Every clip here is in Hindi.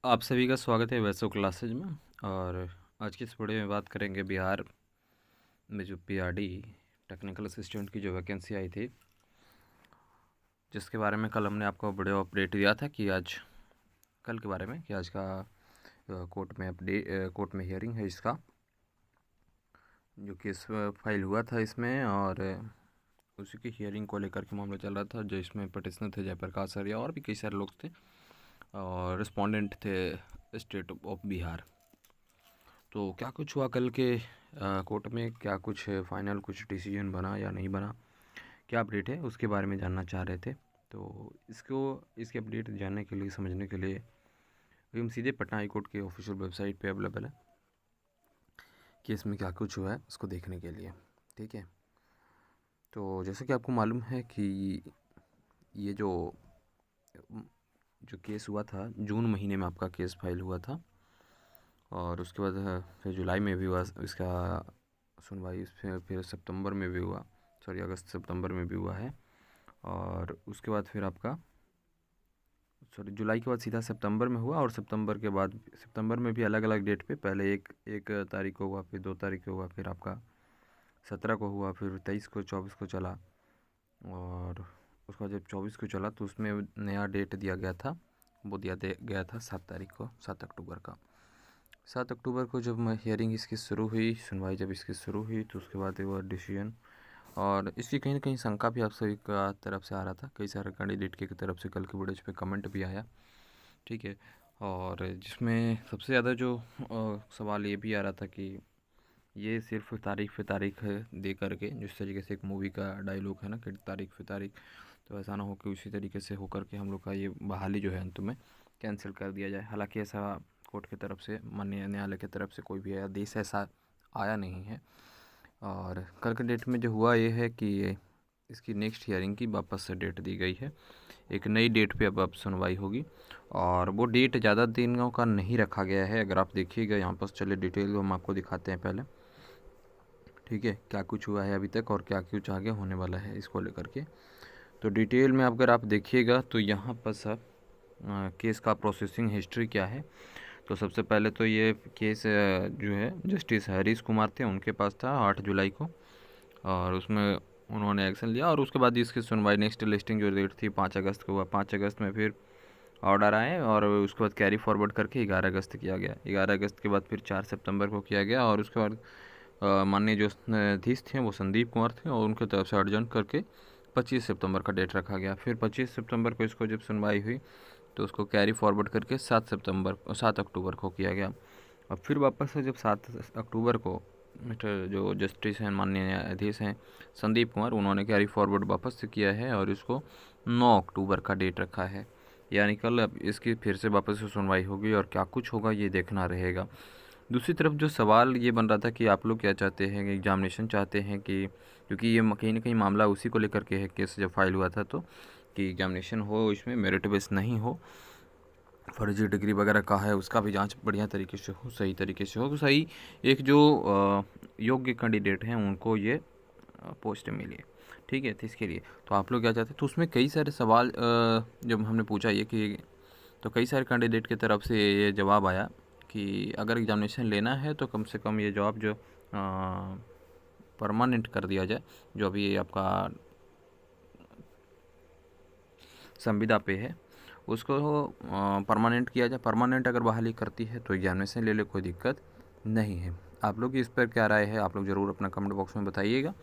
आप सभी का स्वागत है वैसो क्लासेज में। और आज की इस वीडियो में बात करेंगे बिहार में जो पीआरडी टेक्निकल असिस्टेंट की जो वैकेंसी आई थी, जिसके बारे में कल हमने आपको वीडियो अपडेट दिया था कि आज कल के बारे में कि आज का कोर्ट में हियरिंग है इसका, जो केस फाइल हुआ था इसमें, और उसी की हियरिंग को लेकर के मामला चल रहा था। जो इसमें पटिशनर थे जयप्रकाश आर्या और भी कई सारे लोग थे, और रिस्पोंडेंट थे स्टेट ऑफ बिहार। तो क्या कुछ हुआ कल के कोर्ट में, क्या कुछ फाइनल कुछ डिसीजन बना या नहीं बना, क्या अपडेट है, उसके बारे में जानना चाह रहे थे। तो इसके अपडेट जानने के लिए, समझने के लिए हम सीधे पटना हाई कोर्ट के ऑफिशियल वेबसाइट पे अवेलेबल है कि इसमें क्या कुछ हुआ है उसको देखने के लिए। ठीक है, तो जैसे कि आपको मालूम है कि ये जो केस हुआ था, जून महीने में आपका केस फाइल हुआ था, और उसके बाद फिर जुलाई में भी हुआ इसका सुनवाई, फिर सितंबर में भी हुआ, सॉरी अगस्त सितंबर में भी हुआ है। और उसके बाद फिर आपका जुलाई के बाद सीधा सितंबर में हुआ, और सितंबर के बाद सितंबर में भी अलग अलग डेट पे, पहले एक तारीख को हुआ, फिर 2 तारीख को हुआ, फिर आपका 17 को हुआ, फिर 23 को 24 को चला, और उसके बाद जब 24 को चला तो उसमें नया डेट दिया गया था, वो गया था 7 तारीख को, 7 अक्टूबर का। 7 अक्टूबर को जब हियरिंग इसकी शुरू हुई, सुनवाई जब इसकी शुरू हुई, तो उसके बाद वो डिसीजन, और इसकी कहीं ना कहीं शंका भी आप सभी का तरफ से आ रहा था, कई सारे कैंडिडेट की तरफ से कल के वीडियो पे कमेंट भी आया। ठीक है, और जिसमें सबसे ज़्यादा जो सवाल ये भी आ रहा था कि ये सिर्फ तारीख पे तारीख दे करके, जिस तरीके से एक मूवी का डायलॉग है ना कि तारीख पे तारीख, तो ऐसा ना हो कि उसी तरीके से होकर के हम लोग का ये बहाली जो है अंत में कैंसिल कर दिया जाए। हालांकि ऐसा कोर्ट की तरफ से, माननीय न्यायालय की तरफ से कोई भी आदेश ऐसा आया नहीं है। और कल के डेट में जो हुआ ये है कि इसकी नेक्स्ट हियरिंग की वापस से डेट दी गई है, एक नई डेट पे अब सुनवाई होगी, और वो डेट ज़्यादा दिनों का नहीं रखा गया है। अगर आप देखिएगा यहाँ पर, चलिए डिटेल हम आपको दिखाते हैं पहले। ठीक है, क्या कुछ हुआ है अभी तक और क्या कुछ आगे होने वाला है इसको लेकर के। तो डिटेल में अगर आप देखिएगा तो यहाँ पर सब केस का प्रोसेसिंग हिस्ट्री क्या है। तो सबसे पहले तो ये केस जो है जस्टिस हरीश कुमार थे, उनके पास था 8 जुलाई को, और उसमें उन्होंने एक्शन लिया, और उसके बाद इसकी सुनवाई नेक्स्ट लिस्टिंग जो डेट थी 5 अगस्त को हुआ। 5 अगस्त में फिर ऑर्डर आए, और उसके बाद कैरी फॉरवर्ड करके 11 अगस्त किया गया। 11 अगस्त के बाद फिर 4 सितंबर को किया गया, और उसके बाद माननीय जो न्यायाधीश थे वो संदीप कुमार थे, और उनके तरफ से अर्जेंट करके 25 सितंबर का डेट रखा गया। फिर 25 सितंबर को इसको जब सुनवाई हुई तो उसको कैरी फॉरवर्ड करके 7 अक्टूबर को किया गया। और फिर वापस से जब 7 अक्टूबर को मिस्टर जो जस्टिस हैं, माननीय न्यायाधीश हैं संदीप कुमार, उन्होंने कैरी फॉरवर्ड वापस से किया है, और इसको 9 अक्टूबर का डेट रखा है। यानी कल अब इसकी फिर से वापस से सुनवाई होगी, और क्या कुछ होगा ये देखना रहेगा। दूसरी तरफ जो सवाल ये बन रहा था कि आप लोग क्या चाहते हैं, कि एग्जामिनेशन चाहते हैं कि, क्योंकि ये कहीं ना कहीं मामला उसी को लेकर के है, केस जब फाइल हुआ था तो, कि एग्जामिनेशन हो, इसमें मेरिट बेस नहीं हो, फर्जी डिग्री वगैरह का है उसका भी जांच बढ़िया तरीके से हो, सही तरीके से हो, तो सही एक जो योग्य कैंडिडेट हैं उनको ये पोस्ट मिली। ठीक है, तो इसके लिए तो आप लोग क्या चाहते हैं, तो उसमें कई सारे सवाल जब हमने पूछा ये कि, तो कई सारे कैंडिडेट की तरफ से ये जवाब आया कि अगर एग्जामिनेशन लेना है तो कम से कम ये जॉब जो परमानेंट कर दिया जाए, जो अभी आपका संविदा पे है उसको परमानेंट किया जाए। परमानेंट अगर बहाली करती है तो एग्जामिनेशन ले ले, कोई दिक्कत नहीं है। आप लोग इस पर क्या राय है, आप लोग ज़रूर अपना कमेंट बॉक्स में बताइएगा।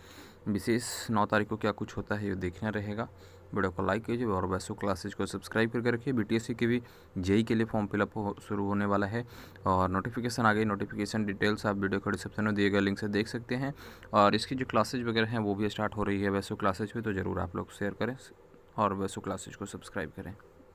विशेष 9 तारीख को क्या कुछ होता है ये देखना रहेगा। वीडियो को लाइक कीजिए, और वैसो क्लासेज को सब्सक्राइब करके रखिए। बीटीएससी के भी जेई के लिए फॉर्म फिलअप शुरू होने वाला है, और नोटिफिकेशन आ गई। नोटिफिकेशन डिटेल्स आप वीडियो को डिस्क्रिप्शन में दिए गए लिंक से देख सकते हैं, और इसकी जो क्लासेज वगैरह हैं वो भी स्टार्ट हो रही है वैसो क्लासेज भी, तो ज़रूर आप लोग शेयर करें और वैसो क्लासेज को सब्सक्राइब करें।